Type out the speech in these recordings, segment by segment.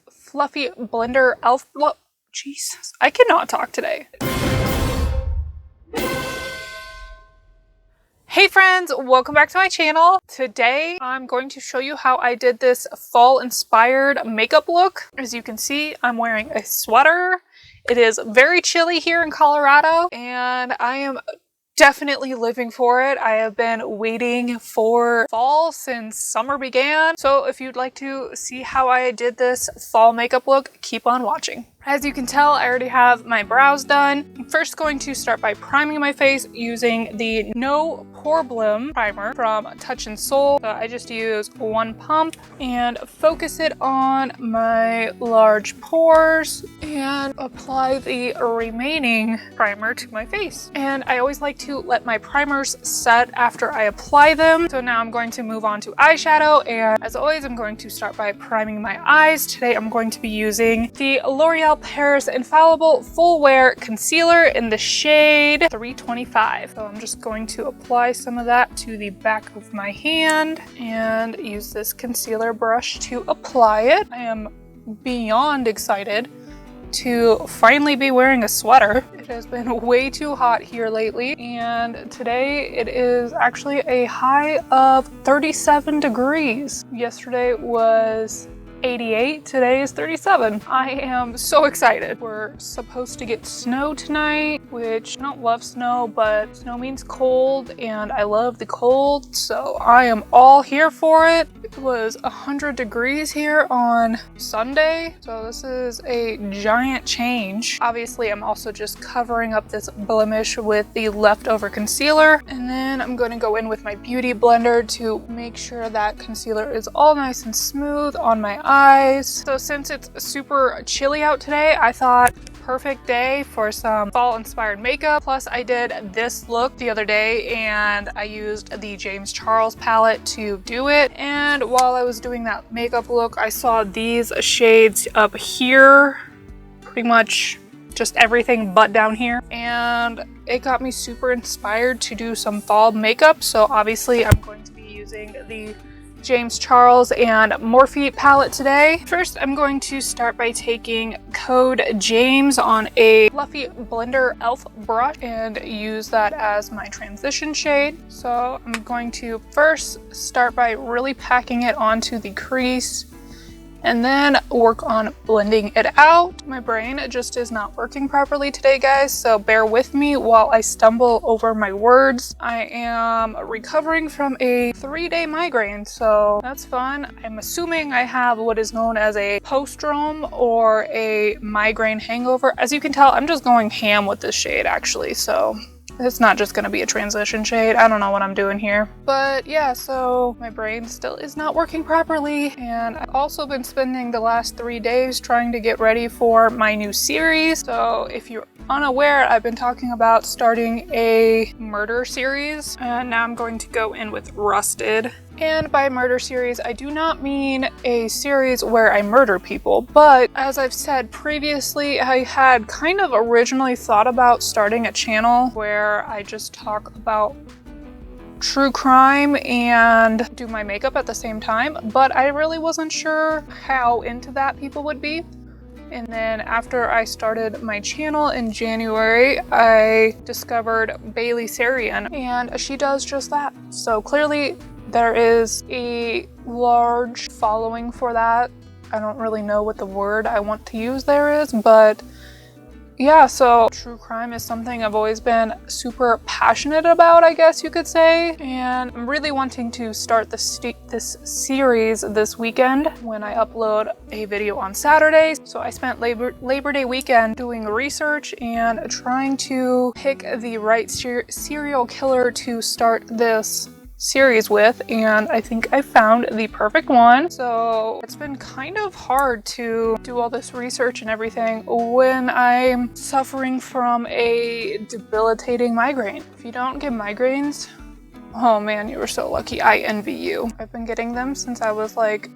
fluffy blender elf. Jesus, I cannot talk today. Hey friends, welcome back to my channel. Today I'm going to show you how I did this fall inspired makeup look. As you can see, I'm wearing a sweater. It is very chilly here in Colorado and I am definitely living for it. I have been waiting for fall since summer began. So if you'd like to see how I did this fall makeup look, keep on watching. As you can tell, I already have my brows done. I'm first going to start by priming my face using the No Problem primer from Touch in Soul. So I just use one pump and focus it on my large pores and apply the remaining primer to my face. And I always like to let my primers set after I apply them. So now I'm going to move on to eyeshadow, and as always, I'm going to start by priming my eyes. Today I'm going to be using the L'Oreal Paris Infallible Full Wear Concealer in the shade 325. So I'm just going to apply some of that to the back of my hand and use this concealer brush to apply it. I am beyond excited to finally be wearing a sweater. It has been way too hot here lately, and today it is actually a high of 37 degrees. Yesterday was 88, today is 37. I am so excited. We're supposed to get snow tonight, which I don't love snow, but snow means cold and I love the cold, so I am all here for it. It was 100 degrees here on Sunday, so this is a giant change. Obviously, I'm also just covering up this blemish with the leftover concealer, and then I'm going to go in with my beauty blender to make sure that concealer is all nice and smooth on my eyes. So since it's super chilly out today, I thought perfect day for some fall inspired makeup. Plus I did this look the other day and I used the James Charles palette to do it. And while I was doing that makeup look, I saw these shades up here, pretty much just everything but down here, and it got me super inspired to do some fall makeup. So obviously I'm going to be using the James Charles and Morphe palette today. First, I'm going to start by taking Code James on a fluffy blender elf brush and use that as my transition shade. So I'm going to first start by really packing it onto the crease and then work on blending it out. My brain just is not working properly today, guys, so bear with me while I stumble over my words. I am recovering from a 3-day migraine, so that's fun. I'm assuming I have what is known as a postdrome or a migraine hangover. As you can tell, I'm just going ham with this shade actually, so it's not just gonna be a transition shade. I don't know what I'm doing here. But yeah, so my brain still is not working properly. And I've also been spending the last 3 days trying to get ready for my new series. So if you're unaware, I've been talking about starting a murder series. And now I'm going to go in with Rusted. And by murder series, I do not mean a series where I murder people, but as I've said previously, I had kind of originally thought about starting a channel where I just talk about true crime and do my makeup at the same time, but I really wasn't sure how into that people would be. And then after I started my channel in January, I discovered Bailey Sarian, and she does just that. So clearly there is a large following for that. I don't really know what the word I want to use there is, but yeah, so true crime is something I've always been super passionate about, I guess you could say. And I'm really wanting to start this series this weekend when I upload a video on Saturday. So I spent Labor Day weekend doing research and trying to pick the right serial killer to start this series with, and I think I found the perfect one. So it's been kind of hard to do all this research and everything when I'm suffering from a debilitating migraine. If you don't get migraines, oh man, you were so lucky. I envy you. I've been getting them since I was like,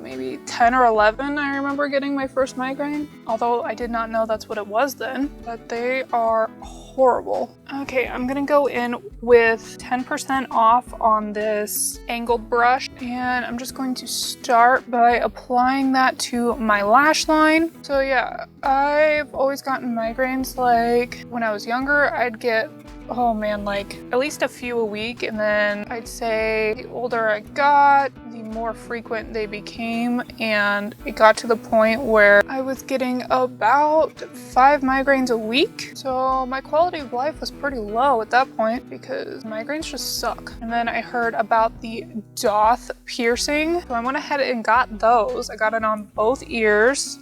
maybe 10 or 11. I remember getting my first migraine, although I did not know that's what it was then. But they are horrible. Okay, I'm gonna go in with 10% off on this angled brush, and I'm just going to start by applying that to my lash line. So yeah, I've always gotten migraines. Like when I was younger, I'd get, oh man, like at least a few a week, and then I'd say the older I got, the more frequent they became, and it got to the point where I was getting about 5 migraines a week. So my quality of life was pretty low at that point because migraines just suck. And then I heard about the doth piercing, so I went ahead and got those. I got it on both ears,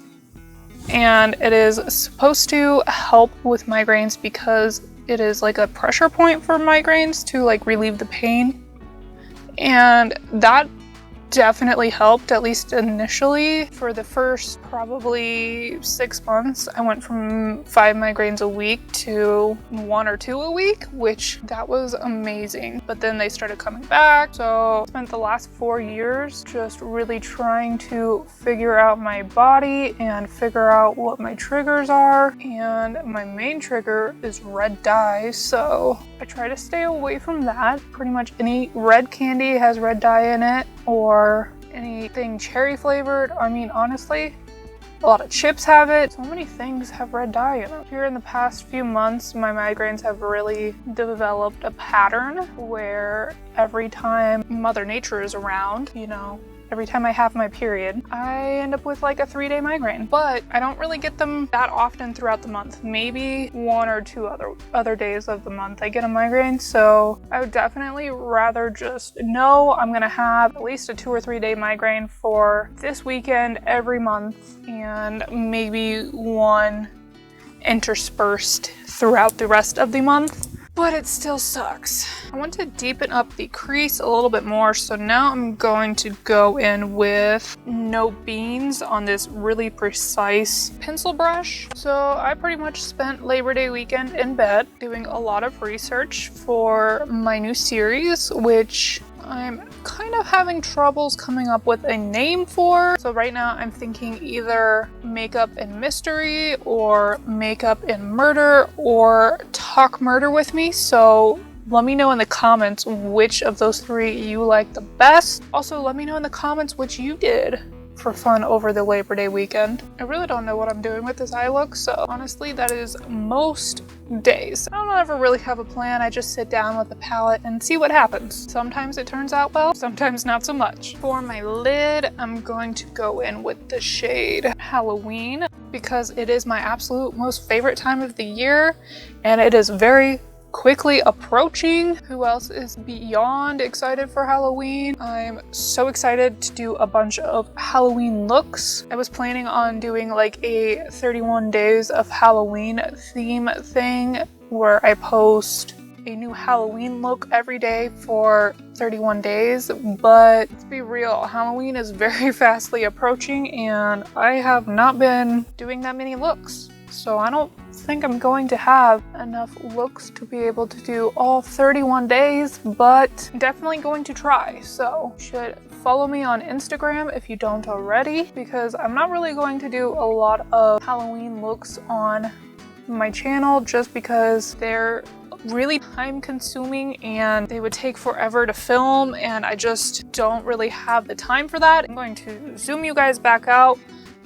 and it is supposed to help with migraines because it is like a pressure point for migraines to like relieve the pain, and that definitely helped, at least initially. For the first probably 6 months, I went from 5 migraines a week to 1 or 2 a week, which that was amazing. But then they started coming back. So I spent the last 4 years just really trying to figure out my body and figure out what my triggers are. And my main trigger is red dye. So I try to stay away from that. Pretty much any red candy has red dye in it, or anything cherry flavored. I mean, honestly, a lot of chips have it. So many things have red dye in them. Here in the past few months, my migraines have really developed a pattern where every time Mother Nature is around, you know, every time I have my period, I end up with like a 3-day migraine. But I don't really get them that often throughout the month. Maybe 1 or 2 other days of the month I get a migraine. So I would definitely rather just know I'm gonna have at least a 2 or 3 day migraine for this weekend every month, and maybe one interspersed throughout the rest of the month. But it still sucks. I want to deepen up the crease a little bit more, so now I'm going to go in with no beans on this really precise pencil brush. So I pretty much spent Labor Day weekend in bed doing a lot of research for my new series, which I'm kind of having troubles coming up with a name for. So right now I'm thinking either Makeup and Mystery or Makeup and Murder or Talk Murder with Me. So let me know in the comments which of those 3 you like the best. Also, let me know in the comments what you did for fun over the Labor Day weekend. I really don't know what I'm doing with this eye look, so honestly that is most days. I don't ever really have a plan. I just sit down with the palette and see what happens. Sometimes it turns out well, sometimes not so much. For my lid, I'm going to go in with the shade Halloween because it is my absolute most favorite time of the year, and it is very quickly approaching. Who else is beyond excited for Halloween? I'm so excited to do a bunch of Halloween looks. I was planning on doing like a 31 days of Halloween theme thing where I post a new Halloween look every day for 31 days, but let's be real, Halloween is very fastly approaching and I have not been doing that many looks. So I don't think I'm going to have enough looks to be able to do all 31 days, but I'm definitely going to try. So you should follow me on Instagram if you don't already, because I'm not really going to do a lot of Halloween looks on my channel just because they're really time consuming and they would take forever to film, and I just don't really have the time for that. I'm going to zoom you guys back out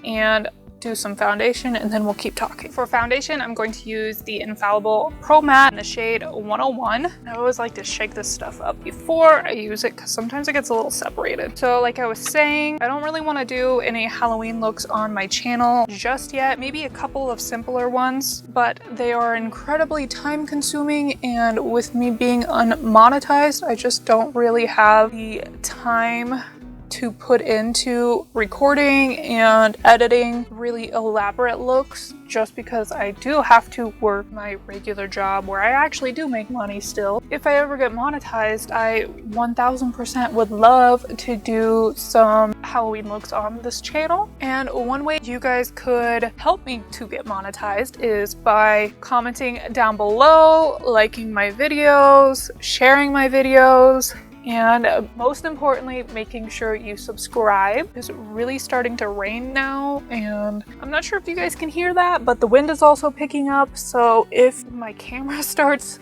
and do some foundation, and then we'll keep talking. For foundation, I'm going to use the Infallible Pro Matte in the shade 101. I always like to shake this stuff up before I use it because sometimes it gets a little separated. So like I was saying, I don't really want to do any Halloween looks on my channel just yet. Maybe a couple of simpler ones, but they are incredibly time consuming, and with me being unmonetized, I just don't really have the time to put into recording and editing really elaborate looks, just because I do have to work my regular job where I actually do make money still. If I ever get monetized, I 1000% would love to do some Halloween looks on this channel. And one way you guys could help me to get monetized is by commenting down below, liking my videos, sharing my videos, And most importantly, making sure you subscribe. It's really starting to rain now, and I'm not sure if you guys can hear that, but the wind is also picking up. So if my camera starts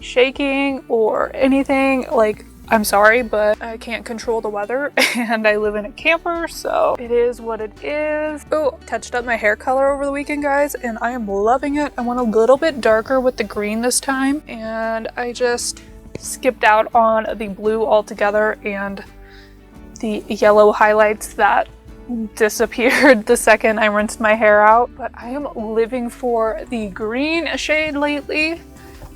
shaking or anything, like, I'm sorry, but I can't control the weather and I live in a camper, so it is what it is. Oh, touched up my hair color over the weekend, guys, and I am loving it. I went a little bit darker with the green this time, and I just skipped out on the blue altogether and the yellow highlights that disappeared the second I rinsed my hair out. But I am living for the green shade lately.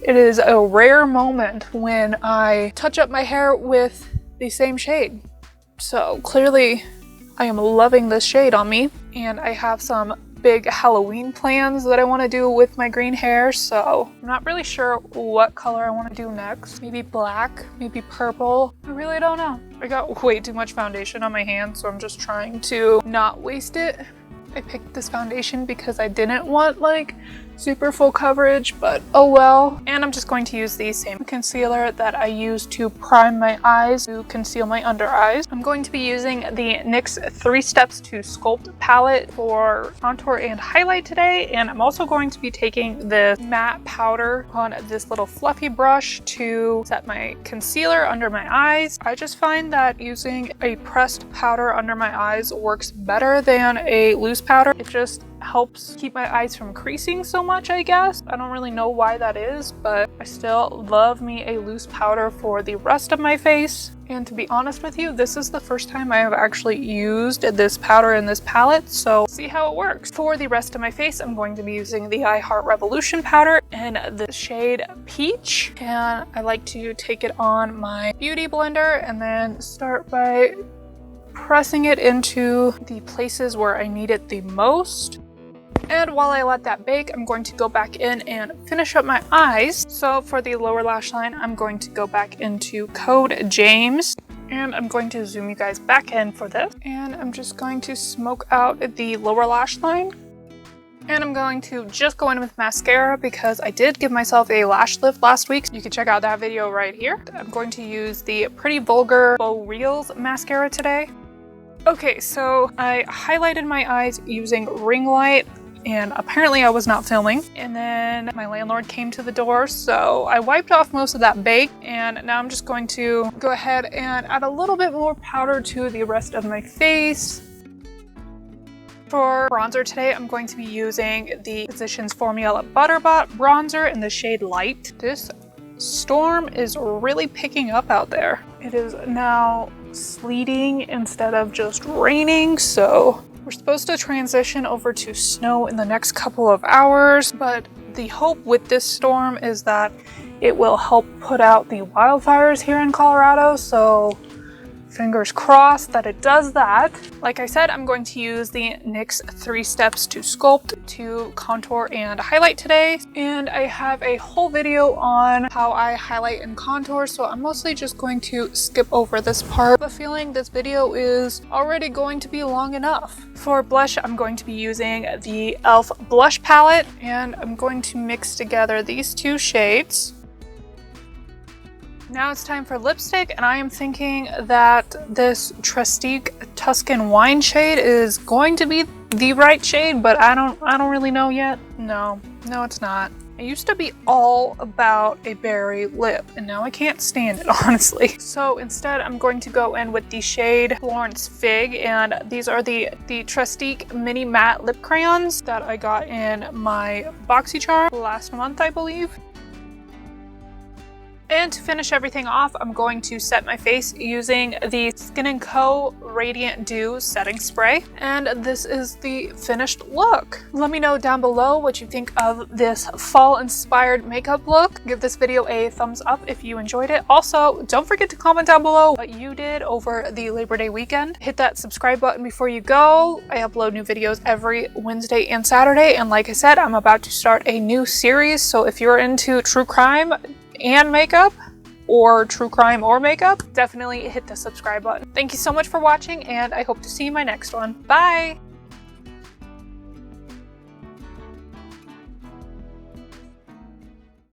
It is a rare moment when I touch up my hair with the same shade. So clearly I am loving this shade on me, and I have some big Halloween plans that I want to do with my green hair, so I'm not really sure what color I want to do next. Maybe black, maybe purple. I really don't know. I got way too much foundation on my hands, so I'm just trying to not waste it. I picked this foundation because I didn't want like super full coverage, but oh well. And I'm just going to use the same concealer that I used to prime my eyes to conceal my under eyes. I'm going to be using the NYX 3 Steps to Sculpt palette for contour and highlight today, and I'm also going to be taking this matte powder on this little fluffy brush to set my concealer under my eyes. I just find that using a pressed powder under my eyes works better than a loose powder. It just helps keep my eyes from creasing so much, I guess. I don't really know why that is, but I still love me a loose powder for the rest of my face. And to be honest with you, this is the first time I have actually used this powder in this palette, so see how it works. For the rest of my face, I'm going to be using the I Heart Revolution powder in the shade Peach, and I like to take it on my beauty blender and then start by pressing it into the places where I need it the most. And while I let that bake, I'm going to go back in and finish up my eyes. So for the lower lash line, I'm going to go back into Code James. And I'm going to zoom you guys back in for this. And I'm just going to smoke out the lower lash line. And I'm going to just go in with mascara because I did give myself a lash lift last week. You can check out that video right here. I'm going to use the Pretty Vulgar Bow Reels mascara today. Okay, so I highlighted my eyes using ring light, and apparently I was not filming. And then my landlord came to the door, so I wiped off most of that bake, and now I'm just going to go ahead and add a little bit more powder to the rest of my face. For bronzer today, I'm going to be using the Physicians Formula Butterbot bronzer in the shade Light. This storm is really picking up out there. It is now sleeting instead of just raining, so we're supposed to transition over to snow in the next couple of hours, but the hope with this storm is that it will help put out the wildfires here in Colorado, so fingers crossed that it does that. Like I said, I'm going to use the NYX 3 Steps to Sculpt to contour and highlight today. And I have a whole video on how I highlight and contour, so I'm mostly just going to skip over this part. I have a feeling this video is already going to be long enough. For blush, I'm going to be using the e.l.f. blush palette, and I'm going to mix together these two shades. Now it's time for lipstick, and I am thinking that this Trestique Tuscan Wine shade is going to be the right shade, but I don't really know yet. No, it's not. I used to be all about a berry lip, and now I can't stand it, honestly. So instead, I'm going to go in with the shade Florence Fig, and these are the Trestique Mini Matte Lip Crayons that I got in my BoxyCharm last month, I believe. And to finish everything off, I'm going to set my face using the Skin & Co. Radiant Dew Setting Spray. And this is the finished look. Let me know down below what you think of this fall-inspired makeup look. Give this video a thumbs up if you enjoyed it. Also, don't forget to comment down below what you did over the Labor Day weekend. Hit that subscribe button before you go. I upload new videos every Wednesday and Saturday. And like I said, I'm about to start a new series. So if you're into true crime and makeup, or true crime or makeup, definitely hit the subscribe button. Thank you so much for watching, and I hope to see you in my next one. Bye!